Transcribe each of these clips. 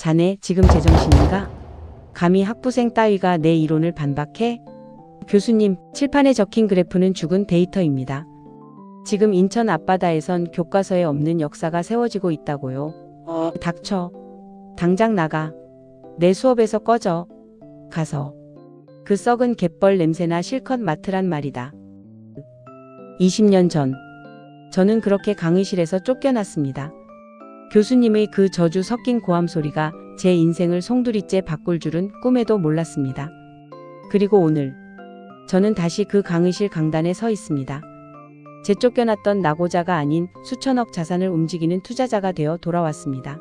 자네 지금 제정신인가? 감히 학부생 따위가 내 이론을 반박해? 교수님, 칠판에 적힌 그래프는 죽은 데이터입니다. 지금 인천 앞바다에선 교과서에 없는 역사가 세워지고 있다고요. 닥쳐. 당장 나가. 내 수업에서 꺼져. 가서. 그 썩은 갯벌 냄새나 실컷 맡으란 말이다. 20년 전. 저는 그렇게 강의실에서 쫓겨났습니다. 교수님의 그 저주 섞인 고함 소리가 제 인생을 송두리째 바꿀 줄은 꿈에도 몰랐습니다. 그리고 오늘 저는 다시 그 강의실 강단에 서 있습니다. 제 쫓겨났던 낙오자가 아닌 수천억 자산을 움직이는 투자자가 되어 돌아왔습니다.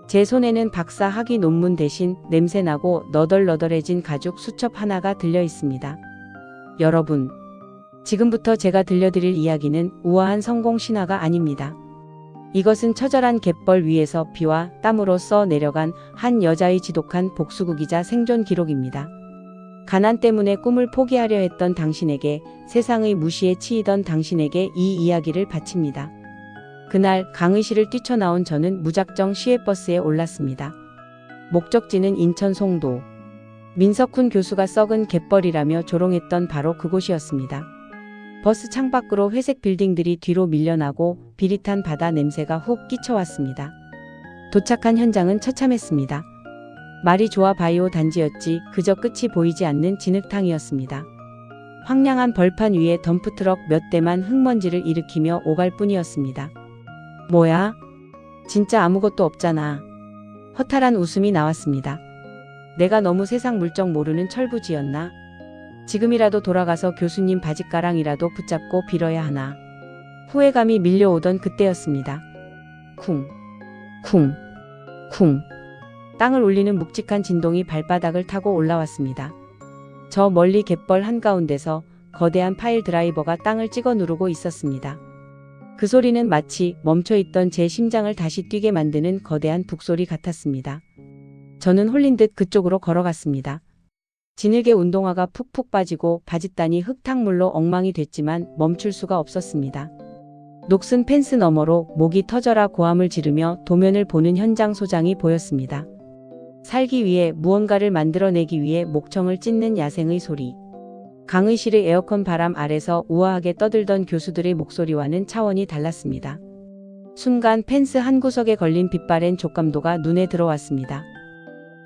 제 손에는 박사 학위 논문 대신 냄새나고 너덜너덜해진 가죽 수첩 하나가 들려 있습니다. 여러분, 지금부터 제가 들려드릴 이야기는 우아한 성공 신화가 아닙니다. 이것은 처절한 갯벌 위에서 피와 땀으로 써 내려간 한 여자의 지독한 복수극이자 생존 기록입니다. 가난 때문에 꿈을 포기하려 했던 당신에게, 세상의 무시에 치이던 당신에게 이 이야기를 바칩니다. 그날 강의실을 뛰쳐나온 저는 무작정 시외버스에 올랐습니다. 목적지는 인천 송도. 민석훈 교수가 썩은 갯벌이라며 조롱했던 바로 그곳이었습니다. 버스 창밖으로 회색 빌딩들이 뒤로 밀려나고 비릿한 바다 냄새가 훅 끼쳐왔습니다. 도착한 현장은 처참했습니다. 말이 좋아 바이오 단지였지 그저 끝이 보이지 않는 진흙탕이었습니다. 황량한 벌판 위에 덤프트럭 몇 대만 흙먼지를 일으키며 오갈 뿐이었습니다. 뭐야? 진짜 아무것도 없잖아. 허탈한 웃음이 나왔습니다. 내가 너무 세상 물정 모르는 철부지였나? 지금이라도 돌아가서 교수님 바짓가랑이라도 붙잡고 빌어야 하나. 후회감이 밀려오던 그때였습니다. 쿵, 쿵, 쿵. 땅을 울리는 묵직한 진동이 발바닥을 타고 올라왔습니다. 저 멀리 갯벌 한가운데서 거대한 파일 드라이버가 땅을 찍어 누르고 있었습니다. 그 소리는 마치 멈춰있던 제 심장을 다시 뛰게 만드는 거대한 북소리 같았습니다. 저는 홀린 듯 그쪽으로 걸어갔습니다. 진흙에 운동화가 푹푹 빠지고 바짓단이 흙탕물로 엉망이 됐지만 멈출 수가 없었습니다. 녹슨 펜스 너머로 목이 터져라 고함을 지르며 도면을 보는 현장 소장이 보였습니다. 살기 위해 무언가를 만들어내기 위해 목청을 찢는 야생의 소리. 강의실의 에어컨 바람 아래서 우아하게 떠들던 교수들의 목소리와는 차원이 달랐습니다. 순간 펜스 한 구석에 걸린 빛바랜 족감도가 눈에 들어왔습니다.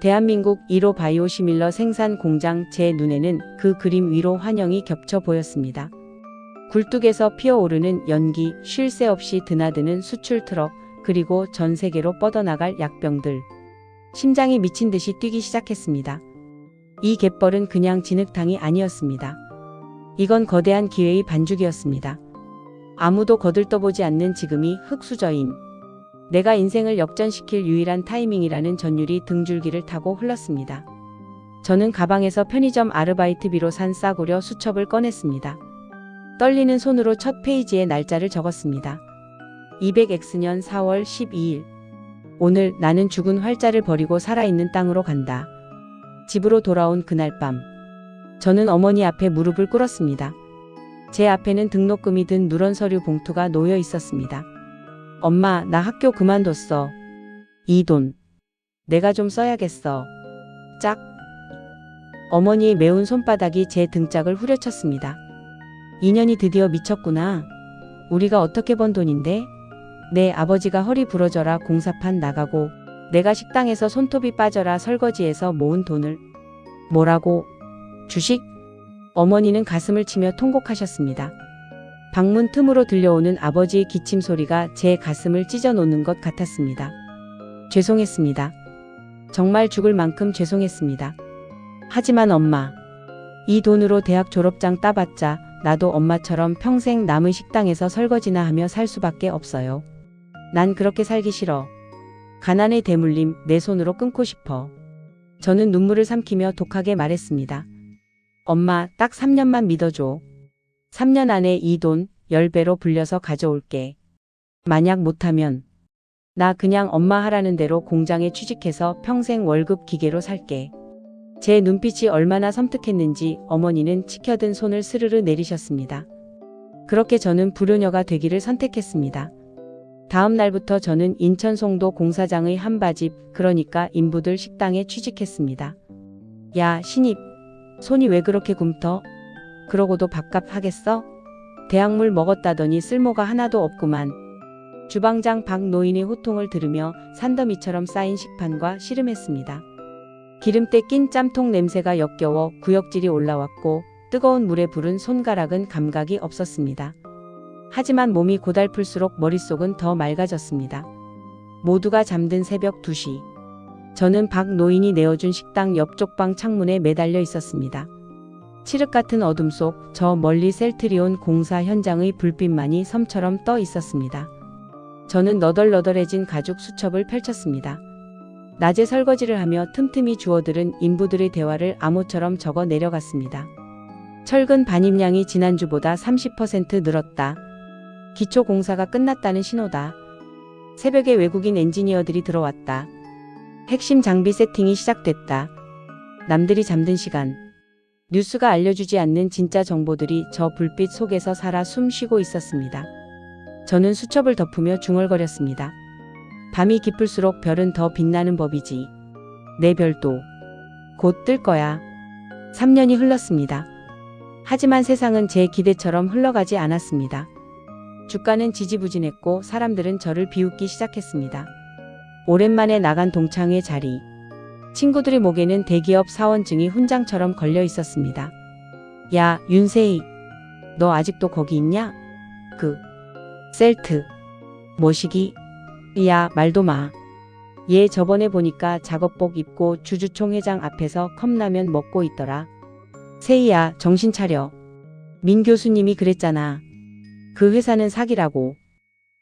대한민국 1호 바이오 시밀러 생산 공장. 제 눈에는 그 그림 위로 환영이 겹쳐 보였습니다. 굴뚝에서 피어오르는 연기, 쉴 새 없이 드나드는 수출 트럭, 그리고 전 세계로 뻗어나갈 약병들. 심장이 미친 듯이 뛰기 시작했습니다. 이 갯벌은 그냥 진흙탕이 아니었습니다. 이건 거대한 기회의 반죽이었습니다. 아무도 거들떠보지 않는 지금이 흙수저인 내가 인생을 역전시킬 유일한 타이밍이라는 전율이 등줄기를 타고 흘렀습니다. 저는 가방에서 편의점 아르바이트비로 산 싸구려 수첩을 꺼냈습니다. 떨리는 손으로 첫 페이지에 날짜를 적었습니다. 200X년 4월 12일. 오늘 나는 죽은 활자를 버리고 살아있는 땅으로 간다. 집으로 돌아온 그날 밤. 저는 어머니 앞에 무릎을 꿇었습니다. 제 앞에는 등록금이 든 누런 서류 봉투가 놓여 있었습니다. 엄마, 나 학교 그만뒀어. 이 돈 내가 좀 써야겠어. 짝. 어머니의 매운 손바닥이 제 등짝을 후려쳤습니다. 인연이 드디어 미쳤구나. 우리가 어떻게 번 돈인데? 내 아버지가 허리 부러져라 공사판 나가고 내가 식당에서 손톱이 빠져라 설거지해서 모은 돈을. 뭐라고? 주식? 어머니는 가슴을 치며 통곡하셨습니다. 방문 틈으로 들려오는 아버지의 기침 소리가 제 가슴을 찢어놓는 것 같았습니다. 죄송했습니다. 정말 죽을 만큼 죄송했습니다. 하지만 엄마, 이 돈으로 대학 졸업장 따봤자 나도 엄마처럼 평생 남의 식당에서 설거지나 하며 살 수밖에 없어요. 난 그렇게 살기 싫어. 가난의 대물림 내 손으로 끊고 싶어. 저는 눈물을 삼키며 독하게 말했습니다. 엄마, 딱 3년만 믿어줘. 3년 안에 이 돈 10배로 불려서 가져올게. 만약 못하면 나 그냥 엄마 하라는 대로 공장에 취직해서 평생 월급 기계로 살게. 제 눈빛이 얼마나 섬뜩했는지 어머니는 치켜든 손을 스르르 내리셨습니다. 그렇게 저는 불효녀가 되기를 선택했습니다. 다음 날부터 저는 인천 송도 공사장의 한바집, 그러니까 인부들 식당에 취직했습니다. 야, 신입. 손이 왜 그렇게 굼터? 그러고도 밥값 하겠어? 대학물 먹었다더니 쓸모가 하나도 없구만. 주방장 박노인의 호통을 들으며 산더미처럼 쌓인 식판과 씨름했습니다. 기름때 낀 짬통 냄새가 역겨워 구역질이 올라왔고 뜨거운 물에 부른 손가락은 감각이 없었습니다. 하지만 몸이 고달플수록 머릿속은 더 맑아졌습니다. 모두가 잠든 새벽 2시. 저는 박노인이 내어준 식당 옆쪽 방 창문에 매달려 있었습니다. 칠흑 같은 어둠 속 저 멀리 셀트리온 공사 현장의 불빛만이 섬처럼 떠 있었습니다. 저는 너덜너덜해진 가죽 수첩을 펼쳤습니다. 낮에 설거지를 하며 틈틈이 주워들은 인부들의 대화를 암호처럼 적어 내려갔습니다. 철근 반입량이 지난주보다 30% 늘었다. 기초 공사가 끝났다는 신호다. 새벽에 외국인 엔지니어들이 들어왔다. 핵심 장비 세팅이 시작됐다. 남들이 잠든 시간. 뉴스가 알려주지 않는 진짜 정보들이 저 불빛 속에서 살아 숨 쉬고 있었습니다. 저는 수첩을 덮으며 중얼거렸습니다. 밤이 깊을수록 별은 더 빛나는 법이지. 내 별도 곧 뜰 거야. 3년이 흘렀습니다. 하지만 세상은 제 기대처럼 흘러가지 않았습니다. 주가는 지지부진했고 사람들은 저를 비웃기 시작했습니다. 오랜만에 나간 동창회 자리. 친구들의 목에는 대기업 사원증이 훈장처럼 걸려 있었습니다. 야, 윤세희. 너 아직도 거기 있냐? 셀트. 뭐시기? 야, 말도 마. 얘 저번에 보니까 작업복 입고 주주총회장 앞에서 컵라면 먹고 있더라. 세희야, 정신 차려. 민 교수님이 그랬잖아. 그 회사는 사기라고.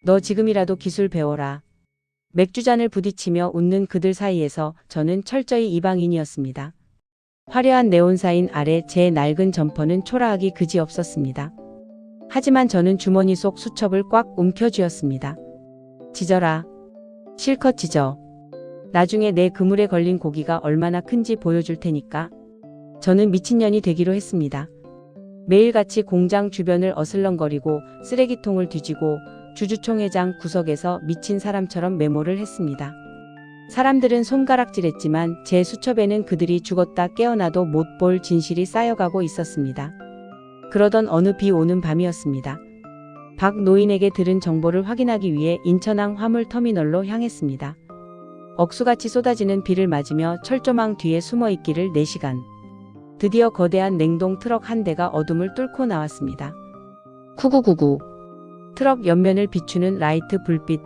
너 지금이라도 기술 배워라. 맥주잔을 부딪히며 웃는 그들 사이에서 저는 철저히 이방인이었습니다. 화려한 네온사인 아래 제 낡은 점퍼는 초라하기 그지없었습니다. 하지만 저는 주머니 속 수첩을 꽉 움켜쥐었습니다. 찢어라. 실컷 찢어. 나중에 내 그물에 걸린 고기가 얼마나 큰지 보여줄 테니까. 저는 미친년이 되기로 했습니다. 매일같이 공장 주변을 어슬렁거리고 쓰레기통을 뒤지고 주주총회장 구석에서 미친 사람처럼 메모를 했습니다. 사람들은 손가락질했지만 제 수첩에는 그들이 죽었다 깨어나도 못 볼 진실이 쌓여가고 있었습니다. 그러던 어느 비 오는 밤이었습니다. 박노인에게 들은 정보를 확인하기 위해 인천항 화물터미널로 향했습니다. 억수같이 쏟아지는 비를 맞으며 철조망 뒤에 숨어있기를 4시간. 드디어 거대한 냉동 트럭 한 대가 어둠을 뚫고 나왔습니다. 쿠구구구. 트럭 옆면을 비추는 라이트 불빛.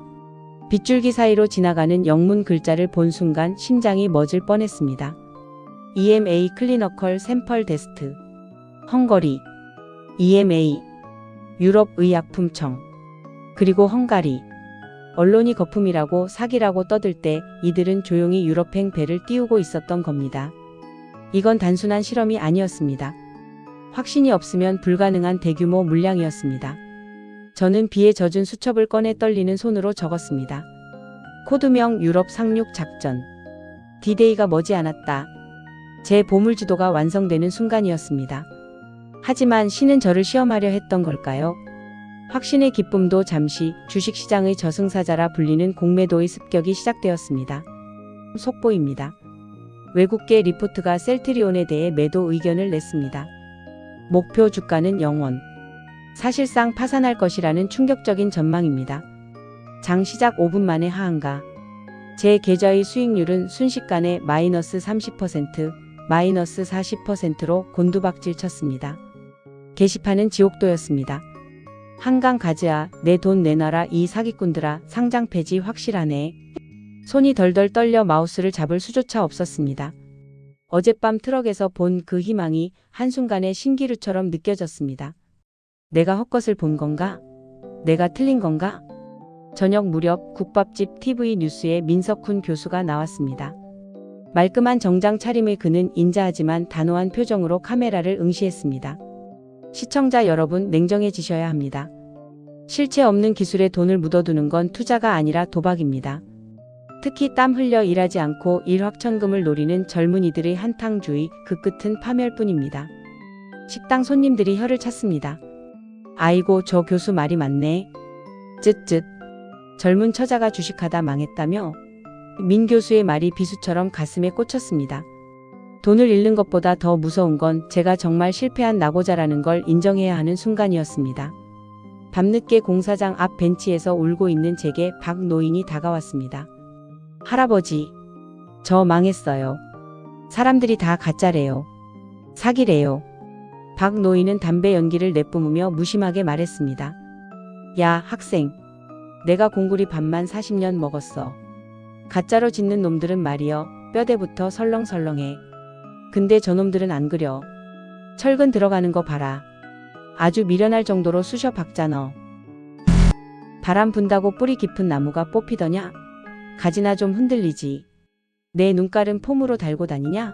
빗줄기 사이로 지나가는 영문 글자를 본 순간 심장이 멎을 뻔했습니다. EMA 클리너컬 샘펄 데스트. 헝거리. EMA. 유럽의약품청. 그리고 헝가리. 언론이 거품이라고 사기라고 떠들 때 이들은 조용히 유럽행 배를 띄우고 있었던 겁니다. 이건 단순한 실험이 아니었습니다. 확신이 없으면 불가능한 대규모 물량이었습니다. 저는 비에 젖은 수첩을 꺼내 떨리는 손으로 적었습니다. 코드명 유럽 상륙 작전. D-Day가 머지않았다. 제 보물지도가 완성되는 순간이었습니다. 하지만 신은 저를 시험하려 했던 걸까요? 확신의 기쁨도 잠시 주식시장의 저승사자라 불리는 공매도의 습격이 시작되었습니다. 속보입니다. 외국계 리포트가 셀트리온에 대해 매도 의견을 냈습니다. 목표 주가는 0원. 사실상 파산할 것이라는 충격적인 전망입니다. 장 시작 5분 만에 하한가. 제 계좌의 수익률은 순식간에 마이너스 30%, 마이너스 40%로 곤두박질 쳤습니다. 게시판은 지옥도였습니다. 한강 가즈아, 내 돈 내놔라 이 사기꾼들아, 상장 폐지 확실하네. 손이 덜덜 떨려 마우스를 잡을 수조차 없었습니다. 어젯밤 트럭에서 본 그 희망이 한순간에 신기루처럼 느껴졌습니다. 내가 헛것을 본 건가? 내가 틀린 건가? 저녁 무렵 국밥집 TV 뉴스에 민석훈 교수가 나왔습니다. 말끔한 정장 차림의 그는 인자하지만 단호한 표정으로 카메라를 응시했습니다. 시청자 여러분, 냉정해지셔야 합니다. 실체 없는 기술에 돈을 묻어두는 건 투자가 아니라 도박입니다. 특히 땀 흘려 일하지 않고 일확천금을 노리는 젊은이들의 한탕주의, 그 끝은 파멸뿐입니다. 식당 손님들이 혀를 찼습니다. 아이고, 저 교수 말이 맞네. 쯧쯧. 젊은 처자가 주식하다 망했다며? 민 교수의 말이 비수처럼 가슴에 꽂혔습니다. 돈을 잃는 것보다 더 무서운 건 제가 정말 실패한 낙오자라는 걸 인정해야 하는 순간이었습니다. 밤늦게 공사장 앞 벤치에서 울고 있는 제게 박 노인이 다가왔습니다. 할아버지, 저 망했어요. 사람들이 다 가짜래요. 사기래요. 박 노인은 담배 연기를 내뿜으며 무심하게 말했습니다. 야, 학생. 내가 공구리 밥만 40년 먹었어. 가짜로 짓는 놈들은 말이여 뼈대부터 설렁설렁해. 근데 저놈들은 안 그려. 철근 들어가는 거 봐라. 아주 미련할 정도로 쑤셔 박잖아. 바람 분다고 뿌리 깊은 나무가 뽑히더냐? 가지나 좀 흔들리지. 내 눈깔은 폼으로 달고 다니냐?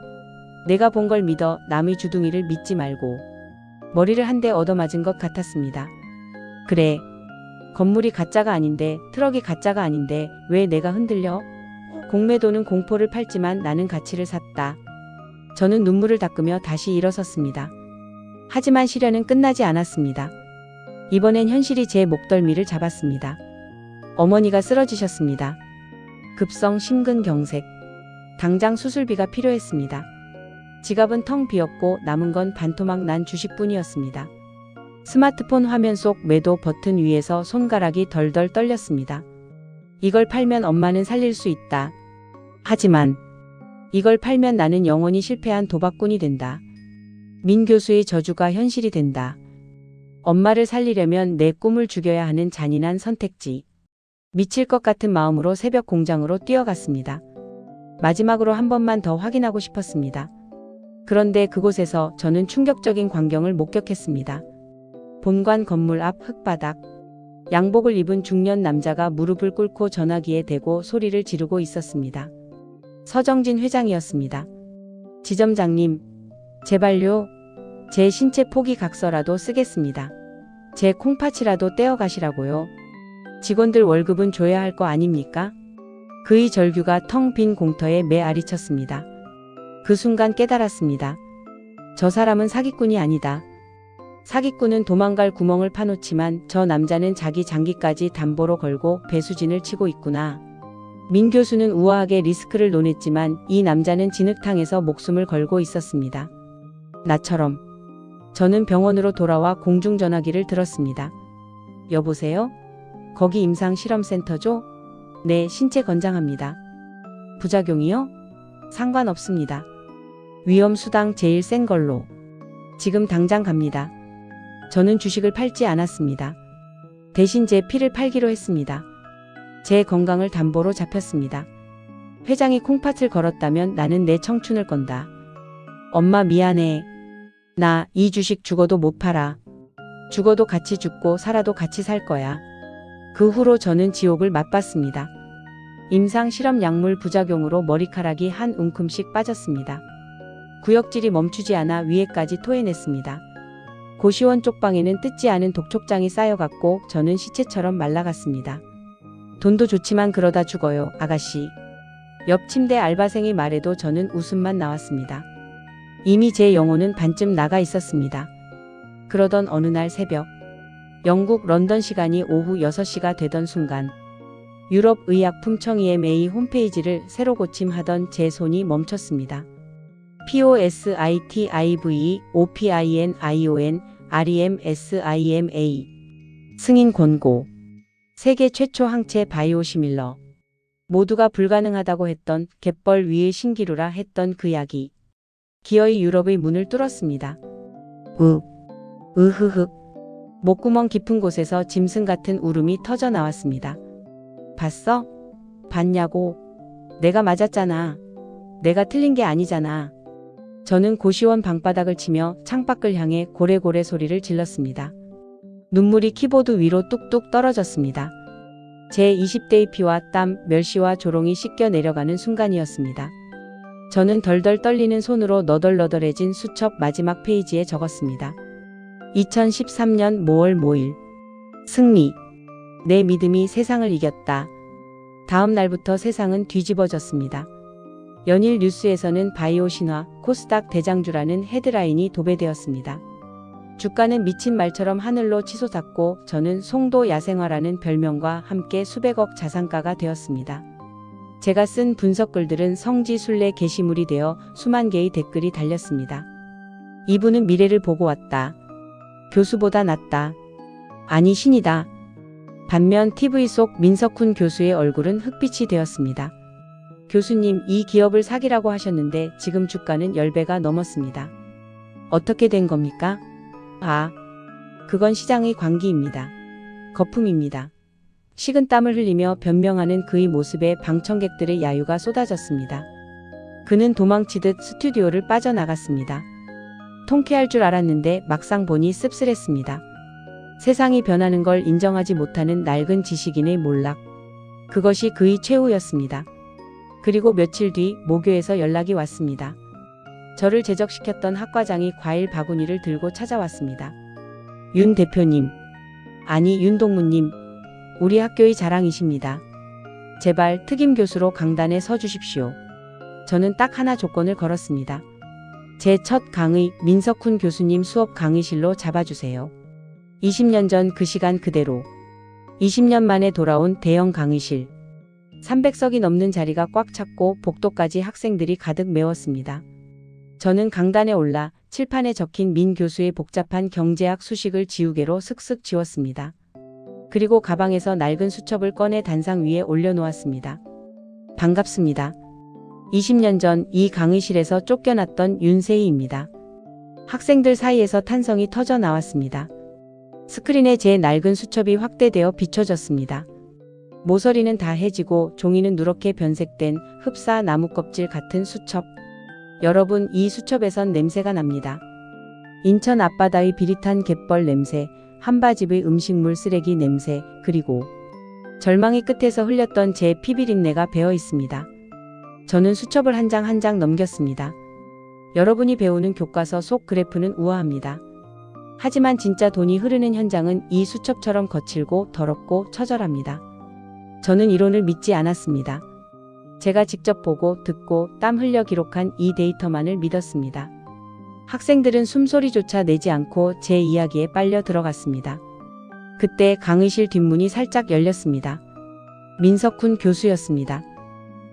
내가 본 걸 믿어. 남의 주둥이를 믿지 말고. 머리를 한 대 얻어맞은 것 같았습니다. 그래. 건물이 가짜가 아닌데, 트럭이 가짜가 아닌데 왜 내가 흔들려? 공매도는 공포를 팔지만 나는 가치를 샀다. 저는 눈물을 닦으며 다시 일어섰습니다. 하지만 시련은 끝나지 않았습니다. 이번엔 현실이 제 목덜미를 잡았습니다. 어머니가 쓰러지셨습니다. 급성 심근경색. 당장 수술비가 필요했습니다. 지갑은 텅 비었고 남은 건 반토막 난 주식뿐이었습니다. 스마트폰 화면 속 매도 버튼 위에서 손가락이 덜덜 떨렸습니다. 이걸 팔면 엄마는 살릴 수 있다. 하지만 이걸 팔면 나는 영원히 실패한 도박꾼이 된다. 민 교수의 저주가 현실이 된다. 엄마를 살리려면 내 꿈을 죽여야 하는 잔인한 선택지. 미칠 것 같은 마음으로 새벽 공장으로 뛰어갔습니다. 마지막으로 한 번만 더 확인하고 싶었습니다. 그런데 그곳에서 저는 충격적인 광경을 목격했습니다. 본관 건물 앞 흙바닥. 양복을 입은 중년 남자가 무릎을 꿇고 전화기에 대고 소리를 지르고 있었습니다. 서정진 회장이었습니다. 지점장님, 제발요. 제 신체 포기 각서라도 쓰겠습니다. 제 콩팥이라도 떼어가시라고요. 직원들 월급은 줘야 할 거 아닙니까? 그의 절규가 텅 빈 공터에 메아리쳤습니다. 그 순간 깨달았습니다. 저 사람은 사기꾼이 아니다. 사기꾼은 도망갈 구멍을 파놓지만 저 남자는 자기 장기까지 담보로 걸고 배수진을 치고 있구나. 민 교수는 우아하게 리스크를 논했지만 이 남자는 진흙탕에서 목숨을 걸고 있었습니다. 나처럼. 저는 병원으로 돌아와 공중전화기를 들었습니다. 여보세요? 거기 임상실험센터죠? 네, 신체 건장합니다. 부작용이요? 상관없습니다. 위험수당 제일 센 걸로. 지금 당장 갑니다. 저는 주식을 팔지 않았습니다. 대신 제 피를 팔기로 했습니다. 제 건강을 담보로 잡혔습니다. 회장이 콩팥을 걸었다면 나는 내 청춘을 건다. 엄마 미안해. 나 이 주식 죽어도 못 팔아. 죽어도 같이 죽고 살아도 같이 살 거야. 그 후로 저는 지옥을 맛봤습니다. 임상실험 약물 부작용으로 머리카락이 한 움큼씩 빠졌습니다. 구역질이 멈추지 않아 위에까지 토해냈습니다. 고시원 쪽방에는 뜯지 않은 독촉장이 쌓여갔고 저는 시체처럼 말라갔습니다. 돈도 좋지만 그러다 죽어요, 아가씨. 옆 침대 알바생이 말해도 저는 웃음만 나왔습니다. 이미 제 영혼은 반쯤 나가 있었습니다. 그러던 어느 날 새벽, 영국 런던 시간이 오후 6시가 되던 순간 유럽의약품청 EMA 홈페이지를 새로 고침하던 제 손이 멈췄습니다. POSITIV OPINION REMSIMA 승인 권고. 세계 최초 항체 바이오시밀러. 모두가 불가능하다고 했던 갯벌 위의 신기루라 했던 그 약이 기어이 유럽의 문을 뚫었습니다. 으흐흐. 목구멍 깊은 곳에서 짐승 같은 울음이 터져 나왔습니다. 봤어? 봤냐고. 내가 맞았잖아. 내가 틀린 게 아니잖아. 저는 고시원 방바닥을 치며 창밖을 향해 고래고래 소리를 질렀습니다. 눈물이 키보드 위로 뚝뚝 떨어졌습니다. 제 20대의 피와 땀, 멸시와 조롱이 씻겨 내려가는 순간이었습니다. 저는 덜덜 떨리는 손으로 너덜너덜해진 수첩 마지막 페이지에 적었습니다. 2013년 5월 5일. 승리. 내 믿음이 세상을 이겼다. 다음 날부터 세상은 뒤집어졌습니다. 연일 뉴스에서는 바이오 신화, 코스닥 대장주라는 헤드라인이 도배되었습니다. 주가는 미친 말처럼 하늘로 치솟았고 저는 송도 야생화라는 별명과 함께 수백억 자산가가 되었습니다. 제가 쓴 분석글들은 성지순례 게시물이 되어 수만 개의 댓글이 달렸습니다. 이분은 미래를 보고 왔다. 교수보다 낫다. 아니 신이다. 반면 TV 속 민석훈 교수의 얼굴은 흑빛이 되었습니다. 교수님, 이 기업을 사기라고 하셨는데 지금 주가는 10배가 넘었습니다. 어떻게 된 겁니까? 그건 시장의 광기입니다. 거품입니다. 식은땀을 흘리며 변명하는 그의 모습에 방청객들의 야유가 쏟아졌습니다. 그는 도망치듯 스튜디오를 빠져나갔습니다. 통쾌할 줄 알았는데 막상 보니 씁쓸했습니다. 세상이 변하는 걸 인정하지 못하는 낡은 지식인의 몰락. 그것이 그의 최후였습니다. 그리고 며칠 뒤 모교에서 연락이 왔습니다. 저를 제적시켰던 학과장이 과일 바구니를 들고 찾아왔습니다. 윤 대표님, 아니 윤동무님, 우리 학교의 자랑이십니다. 제발 특임 교수로 강단에 서 주십시오. 저는 딱 하나 조건을 걸었습니다. 제 첫 강의 민석훈 교수님 수업 강의실로 잡아주세요. 20년 전 그 시간 그대로 20년 만에 돌아온 대형 강의실. 300석이 넘는 자리가 꽉 찼고 복도까지 학생들이 가득 메웠습니다. 저는 강단에 올라 칠판에 적힌 민 교수의 복잡한 경제학 수식을 지우개로 슥슥 지웠습니다. 그리고 가방에서 낡은 수첩을 꺼내 단상 위에 올려놓았습니다. 반갑습니다. 20년 전 이 강의실에서 쫓겨났던 윤세희입니다. 학생들 사이에서 탄성이 터져 나왔습니다. 스크린에 제 낡은 수첩이 확대되어 비춰졌습니다. 모서리는 다 해지고 종이는 누렇게 변색된 흡사 나무껍질 같은 수첩. 여러분, 이 수첩에선 냄새가 납니다. 인천 앞바다의 비릿한 갯벌 냄새, 한바집의 음식물 쓰레기 냄새, 그리고 절망의 끝에서 흘렸던 제 피비린내가 배어 있습니다. 저는 수첩을 한 장 한 장 넘겼습니다. 여러분이 배우는 교과서 속 그래프는 우아합니다. 하지만 진짜 돈이 흐르는 현장은 이 수첩처럼 거칠고 더럽고 처절합니다. 저는 이론을 믿지 않았습니다. 제가 직접 보고 듣고 땀 흘려 기록한 이 데이터만을 믿었습니다. 학생들은 숨소리조차 내지 않고 제 이야기에 빨려 들어갔습니다. 그때 강의실 뒷문이 살짝 열렸습니다. 민석훈 교수였습니다.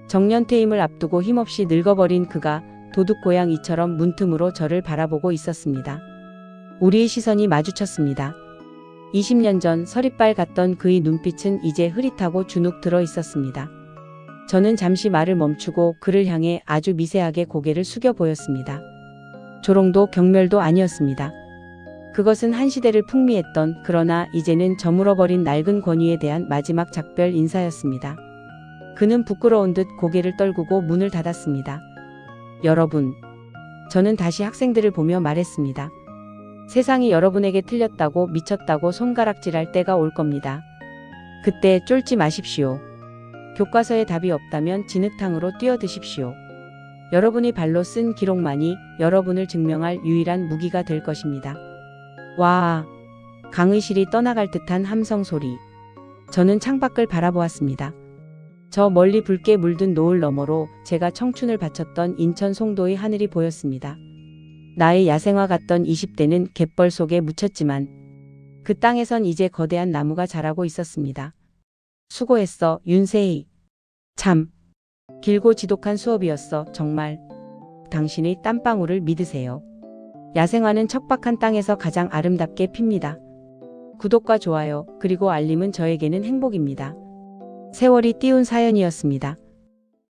정년퇴임을 앞두고 힘없이 늙어버린 그가 도둑고양이처럼 문틈으로 저를 바라보고 있었습니다. 우리의 시선이 마주쳤습니다. 20년 전 서리빨 같던 그의 눈빛은 이제 흐릿하고 주눅 들어 있었습니다. 저는 잠시 말을 멈추고 그를 향해 아주 미세하게 고개를 숙여 보였습니다. 조롱도 경멸도 아니었습니다. 그것은 한 시대를 풍미했던, 그러나 이제는 저물어버린 낡은 권위에 대한 마지막 작별 인사였습니다. 그는 부끄러운 듯 고개를 떨구고 문을 닫았습니다. 여러분, 저는 다시 학생들을 보며 말했습니다. 세상이 여러분에게 틀렸다고 미쳤다고 손가락질할 때가 올 겁니다. 그때 쫄지 마십시오. 교과서에 답이 없다면 진흙탕으로 뛰어드십시오. 여러분이 발로 쓴 기록만이 여러분을 증명할 유일한 무기가 될 것입니다. 와! 강의실이 떠나갈 듯한 함성 소리. 저는 창밖을 바라보았습니다. 저 멀리 붉게 물든 노을 너머로 제가 청춘을 바쳤던 인천 송도의 하늘이 보였습니다. 나의 야생화 같던 20대는 갯벌 속에 묻혔지만 그 땅에선 이제 거대한 나무가 자라고 있었습니다. 수고했어, 윤세희. 참 길고 지독한 수업이었어, 정말. 당신의 땀방울을 믿으세요. 야생화는 척박한 땅에서 가장 아름답게 핍니다. 구독과 좋아요, 그리고 알림은 저에게는 행복입니다. 세월이 띄운 사연이었습니다.